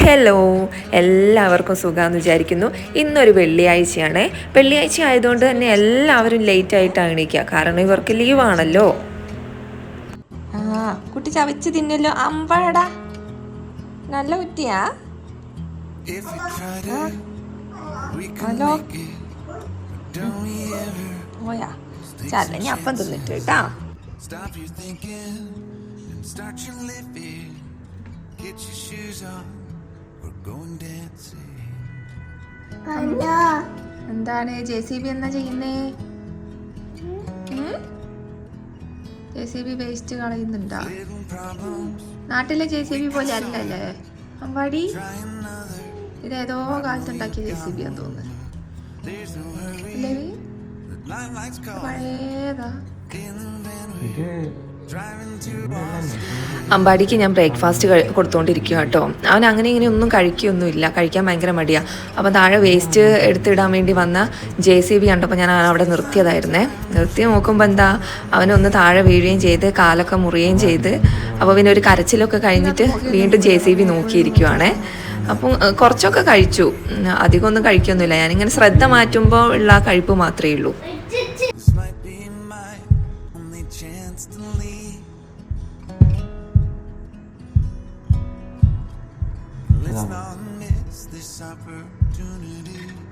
Hello, എല്ലാവർക്കും സുഖമാണെന്ന് വിചാരിക്കുന്നു. ഇന്നൊരു വെള്ളിയാഴ്ചയാണ്. വെള്ളിയാഴ്ച ആയതുകൊണ്ട് തന്നെ എല്ലാവരും ലേറ്റ് ആയിട്ടാണ് എണീക്കുക. കാരണം ഇവർക്ക് ലീവാണല്ലോ. കുട്ടി ചവച്ച് തിന്നല്ലോ. അമ്പാടാ നല്ല കുട്ടിയാ. ഹലോ പോയാ ചല്ല ഞാൻ അപ്പം തിന്നിട്ട് കേട്ടാ. Get your shoes on, we're going dancing. എന്താണ് JCB എന്നാ ചെയ്യുന്നേ? JCB വേസ്റ്റ് കളയുന്നുണ്ടോ? നാട്ടിലെ JCB പോലെ അല്ലല്ലേ അമ്പാടി? ഇതേതോ കാലത്തുണ്ടാക്കിയ JCB ആന്ന് തോന്നുന്നു. പഴയതാ. അമ്പാടിക്ക് ഞാൻ ബ്രേക്ക്ഫാസ്റ്റ് കൊടുത്തുകൊണ്ടിരിക്കുക കേട്ടോ. അവൻ അങ്ങനെ ഇങ്ങനെ ഒന്നും കഴിക്കുകയൊന്നുമില്ല, കഴിക്കാൻ ഭയങ്കര മടിയാണ്. അപ്പം താഴെ വേസ്റ്റ് എടുത്തിടാൻ വേണ്ടി വന്ന JCB കണ്ടപ്പോൾ ഞാൻ അവിടെ നിർത്തിയതായിരുന്നേ. നിർത്തി നോക്കുമ്പോൾ എന്താ, അവനൊന്ന് താഴെ വീഴുകയും ചെയ്ത് കാലൊക്കെ മുറിയുകയും ചെയ്ത്. അപ്പോൾ പിന്നെ ഒരു കരച്ചിലൊക്കെ കഴിഞ്ഞിട്ട് വീണ്ടും JCB നോക്കിയിരിക്കുവാണേ. അപ്പം കുറച്ചൊക്കെ കഴിച്ചു, അധികമൊന്നും കഴിക്കൊന്നുമില്ല. ഞാനിങ്ങനെ ശ്രദ്ധ മാറ്റുമ്പോൾ ഉള്ള കഴിപ്പ് മാത്രമേ ഉള്ളൂ.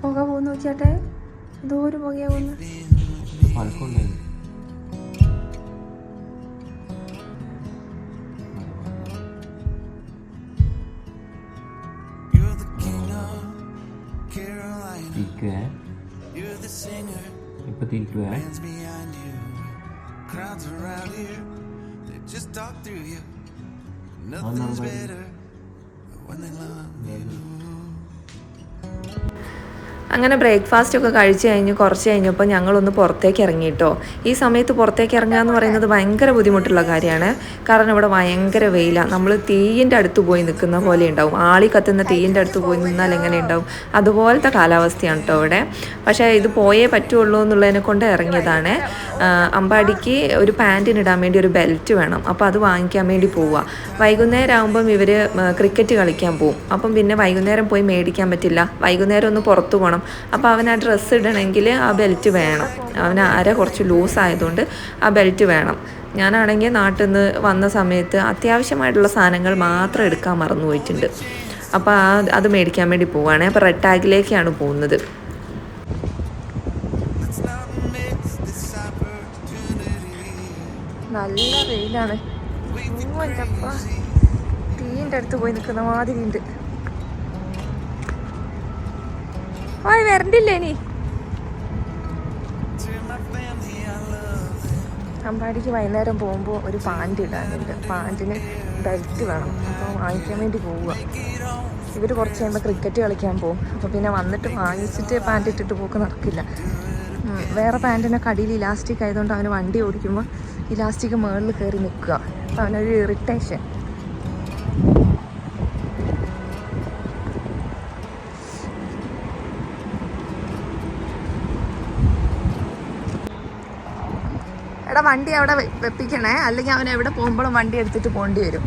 പുക പോകുന്നു നോക്കിയാട്ടെ, ദൂരം പുകയാ പോകുന്നു. അങ്ങനെ ബ്രേക്ക്ഫാസ്റ്റ് ഒക്കെ കഴിച്ച് കഴിഞ്ഞ് കുറച്ച് കഴിഞ്ഞപ്പോൾ ഞങ്ങളൊന്ന് പുറത്തേക്ക് ഇറങ്ങി കേട്ടോ. ഈ സമയത്ത് പുറത്തേക്ക് ഇറങ്ങുക എന്ന് പറയുന്നത് ഭയങ്കര ബുദ്ധിമുട്ടുള്ള കാര്യമാണ്. കാരണം ഇവിടെ ഭയങ്കര വെയിലാണ്. നമ്മൾ തീയിൻ്റെ അടുത്ത് പോയി നിൽക്കുന്ന പോലെ ഉണ്ടാവും. ആളി കത്തുന്ന തീയിൻ്റെ അടുത്ത് പോയി നിന്നാൽ എങ്ങനെ ഉണ്ടാവും, അതുപോലത്തെ കാലാവസ്ഥയാണ് കേട്ടോ ഇവിടെ. പക്ഷേ ഇത് പോയേ പറ്റുള്ളൂ എന്നുള്ളതിനെ കൊണ്ട് ഇറങ്ങിയതാണ്. അമ്പാടിക്ക് ഒരു പാൻറ്റിനിടാൻ വേണ്ടി ഒരു ബെൽറ്റ് വേണം. അപ്പോൾ അത് വാങ്ങിക്കാൻ വേണ്ടി പോവുക. വൈകുന്നേരം ആകുമ്പം ഇവർ ക്രിക്കറ്റ് കളിക്കാൻ പോവും. അപ്പം പിന്നെ വൈകുന്നേരം പോയി മേടിക്കാൻ പറ്റില്ല. വൈകുന്നേരം ഒന്ന് പുറത്ത് പോകണം. അപ്പോൾ അവൻ ആ ഡ്രസ്സ് ഇടണമെങ്കിൽ ആ ബെൽറ്റ് വേണം. അവന് അര കുറച്ച് ലൂസ് ആയതുകൊണ്ട് ആ ബെൽറ്റ് വേണം. ഞാനാണെങ്കിൽ നാട്ടിൽ നിന്ന് വന്ന സമയത്ത് അത്യാവശ്യമായിട്ടുള്ള സാധനങ്ങൾ മാത്രം എടുക്കാൻ മറന്നു പോയിട്ടുണ്ട്. അപ്പോൾ അത് മേടിക്കാൻ വേണ്ടി പോവുകയാണ്. അപ്പോൾ റെഡ് ടാഗിലേക്കാണ് പോകുന്നത്. നല്ല വെയിലാണ്. തീൻ്റെ അടുത്ത് പോയി നിൽക്കുന്ന മാതിരി ഉണ്ട്. ഓയ് വരണ്ടില്ലേ ഇനി? അമ്പാടിക്ക് വൈകുന്നേരം പോകുമ്പോൾ ഒരു പാൻറ് ഇടാനുണ്ട്. പാൻറ്റിന് ബെൽറ്റ് വേണം. അപ്പോൾ വാങ്ങിക്കാൻ വേണ്ടി പോവുക. ഇവർ കുറച്ച് കഴിയുമ്പോൾ ക്രിക്കറ്റ് കളിക്കാൻ പോകും. അപ്പോൾ പിന്നെ വന്നിട്ട് വാങ്ങിച്ചിട്ട് പാൻറ് ഇട്ടിട്ട് പോക്ക് നടക്കില്ല. വേറെ പാൻറ്റിനൊക്കെ അടിയിൽ ഇലാസ്റ്റിക് ആയതുകൊണ്ട് അവന് വണ്ടി ഓടിക്കുമ്പോൾ ഇലാസ്റ്റിക് മുകളിൽ കയറി നിൽക്കുക. അപ്പോൾ അവനൊരു ഇറിറ്റേഷൻ. എടാ വണ്ടി അവിടെ വെപ്പിക്കണേ, അല്ലെങ്കിൽ അവൻ എവിടെ പോകുമ്പോഴും വണ്ടി എടുത്തിട്ട് പോകേണ്ടി വരും.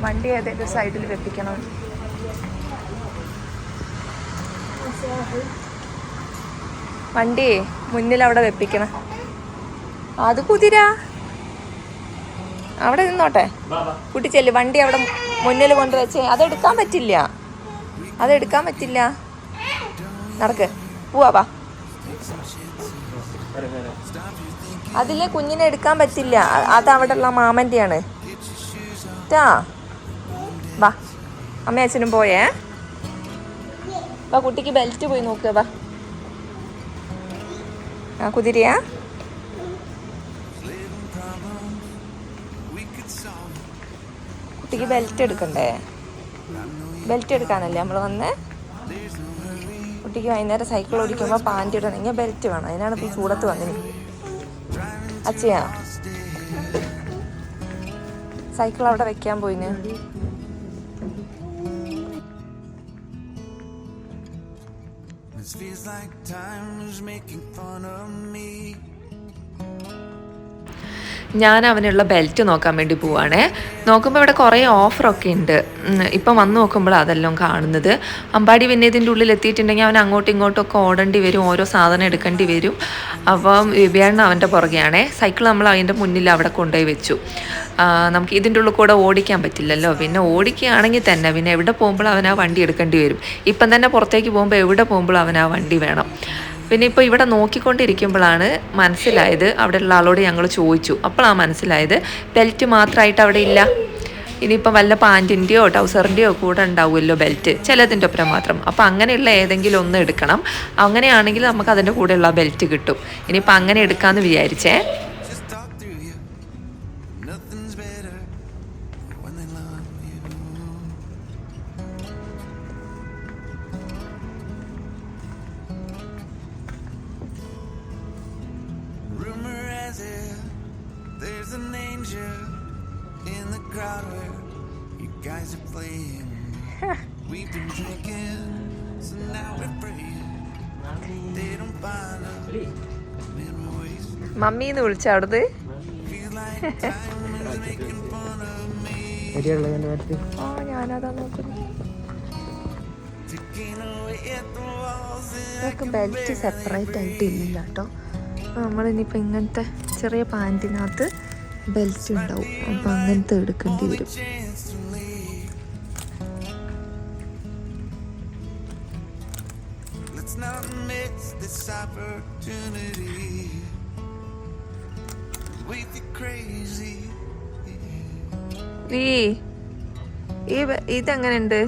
വണ്ടി ഏതെങ്കിലും സൈഡിൽ വെപ്പിക്കണം. വണ്ടി മുന്നിൽ അവിടെ വെപ്പിക്കണം. അത് കുതിര അവിടെ നിന്നോട്ടെ. കുട്ടി ചെല്ല്, വണ്ടി അവിടെ മുന്നിൽ കൊണ്ടുവച്ചേ. അതെടുക്കാൻ പറ്റില്ല, അതെടുക്കാൻ പറ്റില്ല. നടക്ക്, പോവാ. അതിലെ കുഞ്ഞിനെ എടുക്കാൻ പറ്റില്ല, അത് അവിടെ ഉള്ള മാമൻ്റെയാണ്. വാ, അമ്മ അച്ഛനും പോയേ. വാ, കുട്ടിക്ക് ബെൽറ്റ് പോയി നോക്കുക. വാ. ആ കുതിരയാ? കുട്ടിക്ക് ബെൽറ്റ് എടുക്കണ്ടേ? ബെൽറ്റ് എടുക്കാനല്ലേ നമ്മൾ വന്നേ? കുട്ടിക്ക് വൈകുന്നേരം സൈക്കിൾ ഓടിക്കുമ്പോൾ പാൻറ് ഇടണമെങ്കിൽ ബെൽറ്റ് വേണം. അതിനാണ് ഇപ്പോൾ ഈ ചൂടത്ത് വന്നത്. അച്ഛയാ സൈക്കിൾ അവിടെ വെക്കാൻ പോയിന്. ഞാൻ അവനുള്ള ബെൽറ്റ് നോക്കാൻ വേണ്ടി പോവാണേ. നോക്കുമ്പോൾ ഇവിടെ കുറേ ഓഫറൊക്കെ ഉണ്ട്. ഇപ്പം വന്ന് നോക്കുമ്പോൾ അതെല്ലാം കാണുന്നത്. അമ്പാടി പിന്നെ ഇതിൻ്റെ ഉള്ളിൽ എത്തിയിട്ടുണ്ടെങ്കിൽ അവൻ അങ്ങോട്ടും ഇങ്ങോട്ടും ഒക്കെ ഓടേണ്ടി വരും, ഓരോ സാധനം എടുക്കേണ്ടി വരും. അപ്പം വിബിയാണ് അവൻ്റെ പുറകെയാണേ. സൈക്കിൾ നമ്മൾ അതിൻ്റെ മുന്നിൽ അവിടെ കൊണ്ടുപോയി വെച്ചു. നമുക്ക് ഇതിൻ്റെ ഉള്ളിൽ കൂടെ ഓടിക്കാൻ പറ്റില്ലല്ലോ. പിന്നെ ഓടിക്കുകയാണെങ്കിൽ തന്നെ പിന്നെ എവിടെ പോകുമ്പോൾ അവൻ ആ വണ്ടി എടുക്കേണ്ടി വരും. ഇപ്പം തന്നെ പുറത്തേക്ക് പോകുമ്പോൾ എവിടെ പോകുമ്പോൾ അവൻ ആ വണ്ടി വേണം. പിന്നെ ഇപ്പോൾ ഇവിടെ നോക്കിക്കൊണ്ടിരിക്കുമ്പോഴാണ് മനസ്സിലായത്, അവിടെയുള്ള ആളോട് ഞങ്ങൾ ചോദിച്ചു. അപ്പോഴാണ് മനസ്സിലായത് ബെൽറ്റ് മാത്രമായിട്ട് അവിടെ ഇല്ല. ഇനിയിപ്പോൾ വല്ല പാൻറ്റിൻ്റെയോ ട്രൗസറിൻ്റെയോ കൂടെ ഉണ്ടാവുമല്ലോ ബെൽറ്റ്, ചിലതിൻ്റെ ഒപ്പം മാത്രം. അപ്പോൾ അങ്ങനെയുള്ള ഏതെങ്കിലും ഒന്ന് എടുക്കണം. അങ്ങനെയാണെങ്കിൽ നമുക്ക് അതിൻ്റെ കൂടെയുള്ള ബെൽറ്റ് കിട്ടും. ഇനിയിപ്പോൾ അങ്ങനെ എടുക്കാമെന്ന് വിചാരിച്ചേ. മമ്മീന്ന് വിളിച്ച അവിടുന്ന് ഞാനതാ നോക്കുന്നു. ബെൽറ്റ് സെപ്പറേറ്റ് ആയിട്ട് ഇല്ല കേട്ടോ. നമ്മളിനിയിപ്പോൾ ഇങ്ങനത്തെ ചെറിയ പാൻറ്റിനകത്ത് ബെൽറ്റ് ഉണ്ടാവും. അപ്പം അങ്ങനത്തെ എടുക്കേണ്ടി വരും. ഇതെങ്ങനെയുണ്ട്?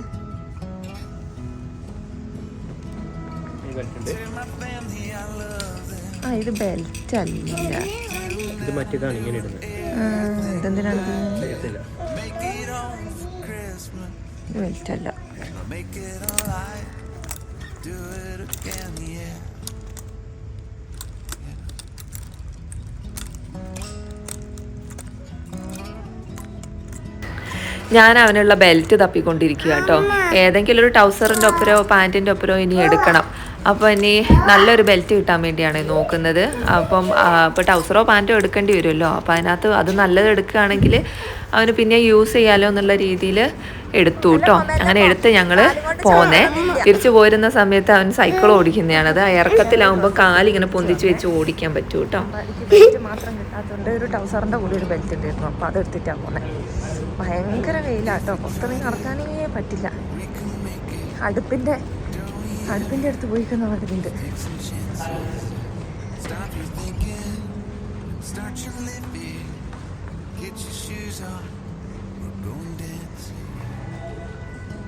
ഇത് ബെൽറ്റ് അല്ല, ഇതെന്തിനാണ്? ബെൽറ്റ് അല്ല. ഞാൻ അവനുള്ള ബെൽറ്റ് തപ്പിക്കൊണ്ടിരിക്കുക കേട്ടോ. ഏതെങ്കിലും ഒരു ട്രൗസറിൻ്റെ ഒപ്പരോ പാൻറ്റിൻ്റെ ഒപ്പരോ ഇനി എടുക്കണം. അപ്പോൾ ഇനി നല്ലൊരു ബെൽറ്റ് കിട്ടാൻ വേണ്ടിയാണ് നോക്കുന്നത്. അപ്പം ഇപ്പോൾ ട്രൗസറോ പാൻറ്റോ എടുക്കേണ്ടി വരുമല്ലോ. അപ്പോൾ അതിനകത്ത് അത് നല്ലത് എടുക്കുകയാണെങ്കിൽ അവന് പിന്നെ യൂസ് ചെയ്യാമല്ലോ എന്നുള്ള രീതിയിൽ എടുത്തു കേട്ടോ. അങ്ങനെ എടുത്ത് ഞങ്ങൾ പോന്നേ. തിരിച്ചു പോരുന്ന സമയത്ത് അവൻ സൈക്കിൾ ഓടിക്കുന്നതാണ്. അത് ഇറക്കത്തിലാവുമ്പോൾ കാലിങ്ങനെ പൊന്തിച്ച് വെച്ച് ഓടിക്കാൻ പറ്റും കേട്ടോ. ബെൽറ്റ് മാത്രം കിട്ടാത്തതുകൊണ്ട് ഒരു ട്രൗസറിൻ്റെ കൂടി ഒരു ബെൽറ്റ് ഉണ്ടായിരുന്നു. അപ്പോൾ അത് എടുത്തിട്ടാണ് പോകുന്നത്. ഭയങ്കര വെയിലാട്ടോ, പുറത്തുനിന്ന് നടക്കാനേ പറ്റില്ല. അടുപ്പിൻ്റെ അടുത്ത് പോയിക്കുന്ന മതിലുണ്ട്.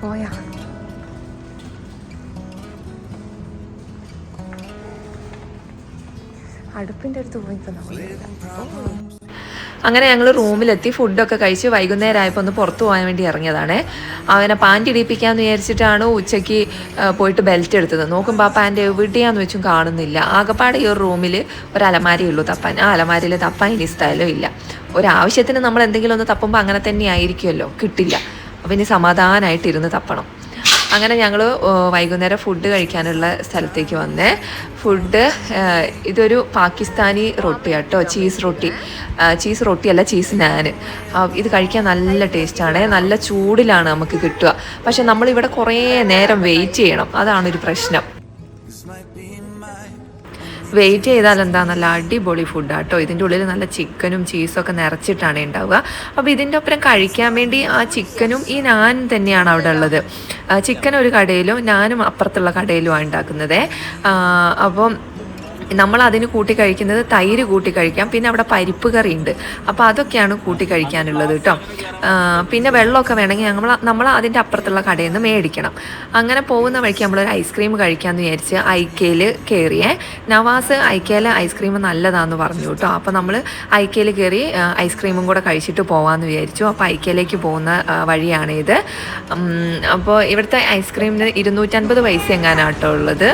പോയാ അടുപ്പിൻ്റെ അടുത്ത് പോയിക്കുന്ന മതിലുണ്ട്. അങ്ങനെ ഞങ്ങൾ റൂമിലെത്തി ഫുഡൊക്കെ കഴിച്ച് വൈകുന്നേരമായപ്പോൾ ഒന്ന് പുറത്ത് പോകാൻ വേണ്ടി ഇറങ്ങിയതാണ്. അവനെ പാൻറ്റ് ഇടിപ്പിക്കാമെന്ന് വിചാരിച്ചിട്ടാണ് ഉച്ചയ്ക്ക് പോയിട്ട് ബെൽറ്റ് എടുത്തത്. നോക്കുമ്പോൾ ആ പാൻറ്റ് എവിടെയാന്ന് വെച്ചും കാണുന്നില്ല. ആകെപ്പാടെ ഈ ഒരു റൂമിൽ ഒരു അലമാരിയുള്ളൂ തപ്പാൻ. ആ അലമാരിയിൽ തപ്പാൻ ഇനി സ്ഥലവും ഇല്ല. ഒരാവശ്യത്തിന് നമ്മൾ എന്തെങ്കിലും ഒന്ന് തപ്പുമ്പോൾ അങ്ങനെ തന്നെ ആയിരിക്കുമല്ലോ, കിട്ടില്ല. അപ്പം ഇനി സമാധാനമായിട്ടിരുന്ന് തപ്പണം. അങ്ങനെ ഞങ്ങൾ വൈകുന്നേരം ഫുഡ് കഴിക്കാനുള്ള സ്ഥലത്തേക്ക് വന്നേ. ഫുഡ് ഇതൊരു പാകിസ്ഥാനി റൊട്ടി കേട്ടോ, ചീസ് റൊട്ടിയല്ല, ചീസ് നാൻ. ഇത് കഴിക്കാൻ നല്ല ടേസ്റ്റാണ്. നല്ല ചൂടിലാണ് നമുക്ക് കിട്ടുക. പക്ഷെ നമ്മളിവിടെ കുറേ നേരം വെയിറ്റ് ചെയ്യണം, അതാണൊരു പ്രശ്നം. വെയിറ്റ് ചെയ്താൽ എന്താ, നല്ല അടിപൊളി ഫുഡാട്ടോ. ഇതിൻ്റെ ഉള്ളിൽ നല്ല ചിക്കനും ചീസൊക്കെ നിറച്ചിട്ടാണ് ഉണ്ടാവുക. അപ്പോൾ ഇതിൻ്റെ ഒപ്പം കഴിക്കാൻ വേണ്ടി ആ ചിക്കനും ഈ നാൻ തന്നെയാണ് അവിടെ ഉള്ളത്. ചിക്കൻ ഒരു കടയിലും നാനും അപ്പുറത്തുള്ള കടയിലുമാണ് ഉണ്ടാക്കുന്നത്. അപ്പം നമ്മൾ അതിന് കൂട്ടി കഴിക്കുന്നത് തൈര് കൂട്ടി കഴിക്കാം. പിന്നെ അവിടെ പരിപ്പ് കറി ഉണ്ട്. അപ്പോൾ അതൊക്കെയാണ് കൂട്ടി കഴിക്കാനുള്ളത് കേട്ടോ. പിന്നെ വെള്ളമൊക്കെ വേണമെങ്കിൽ നമ്മൾ അതിൻ്റെ അപ്പുറത്തുള്ള കടയിൽ നിന്ന് മേടിക്കണം. അങ്ങനെ പോകുന്ന വഴിക്ക് നമ്മളൊരു ഐസ്ക്രീം കഴിക്കാമെന്ന് വിചാരിച്ച് ഐക്കയിൽ കയറിയേ. നവാസ് ഐക്കയിലെ ഐസ്ക്രീം നല്ലതാണെന്ന് പറഞ്ഞു കേട്ടോ. അപ്പോൾ നമ്മൾ ഐക്കയിൽ കയറി ഐസ്ക്രീമും കൂടെ കഴിച്ചിട്ട് പോകാമെന്ന് വിചാരിച്ചു. അപ്പോൾ ഐക്കയിലേക്ക് പോകുന്ന വഴിയാണിത്. അപ്പോൾ ഇവിടുത്തെ ഐസ്ക്രീമിന് 250 പൈസ എങ്ങാനാട്ടോ ഉള്ളത്.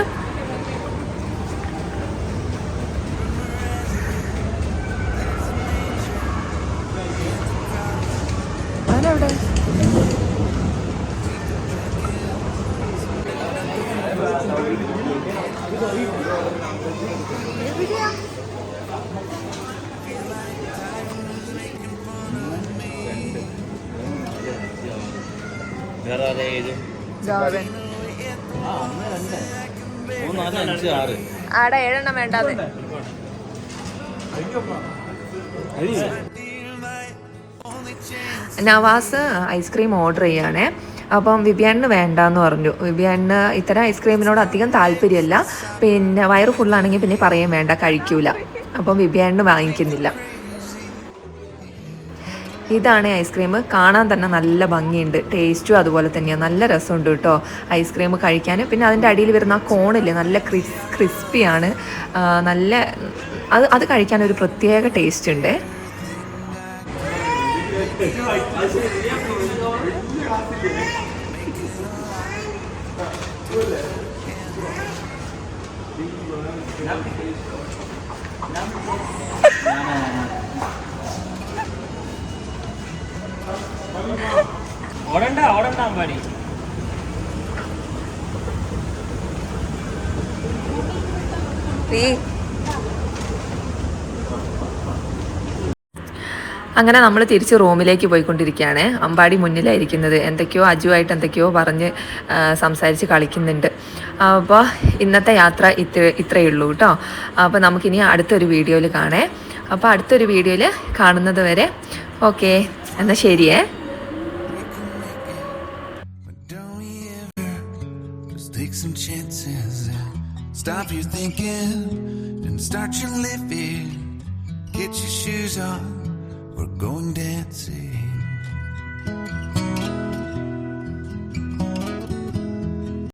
ആടെ 7 വേണ്ടാതെ. നവാസ് ഐസ്ക്രീം ഓർഡർ ചെയ്യുകയാണേ. അപ്പം വിബിയാനിന് വേണ്ടാന്ന് പറഞ്ഞു. വിബിയാനിന് ഇത്തരം ഐസ്ക്രീമിനോട് അധികം താല്പര്യമല്ല. പിന്നെ വയറ് ഫുള്ളാണെങ്കിൽ പിന്നെ പറയാൻ വേണ്ട, കഴിക്കൂല. അപ്പം വിബിയാനിന് വാങ്ങിക്കുന്നില്ല. ഇതാണ് ഐസ്ക്രീം. കാണാൻ തന്നെ നല്ല ഭംഗിയുണ്ട്, ടേസ്റ്റും അതുപോലെ തന്നെയാണ്. നല്ല രസമുണ്ട് കേട്ടോ ഐസ്ക്രീം കഴിക്കാൻ. പിന്നെ അതിൻ്റെ അടിയിൽ വരുന്ന ആ കോണില്ലേ, നല്ല ക്രിസ്പിയാണ്. നല്ല അത് കഴിക്കാൻ ഒരു പ്രത്യേക ടേസ്റ്റ് ഉണ്ട്. ഓടണ്ട അമ്പാടി. അങ്ങനെ നമ്മൾ തിരിച്ച് റൂമിലേക്ക് പോയിക്കൊണ്ടിരിക്കുകയാണ്. അമ്പാടി മുന്നിലായിരിക്കുന്നത്. എന്തൊക്കെയോ അജുവായിട്ട് എന്തൊക്കെയോ പറഞ്ഞ് സംസാരിച്ച് കളിക്കുന്നുണ്ട്. അപ്പോൾ ഇന്നത്തെ യാത്ര ഇത്രയേ ഉള്ളൂ കേട്ടോ. അപ്പോൾ നമുക്കിനി അടുത്തൊരു വീഡിയോയിൽ കാണേ. അപ്പോൾ അടുത്തൊരു വീഡിയോയിൽ കാണുന്നത് വരെ ഓക്കെ, എന്നാൽ ശരിയേ. Take some chances and stop your thinking and start your living. Get your shoes on, we're going dancing.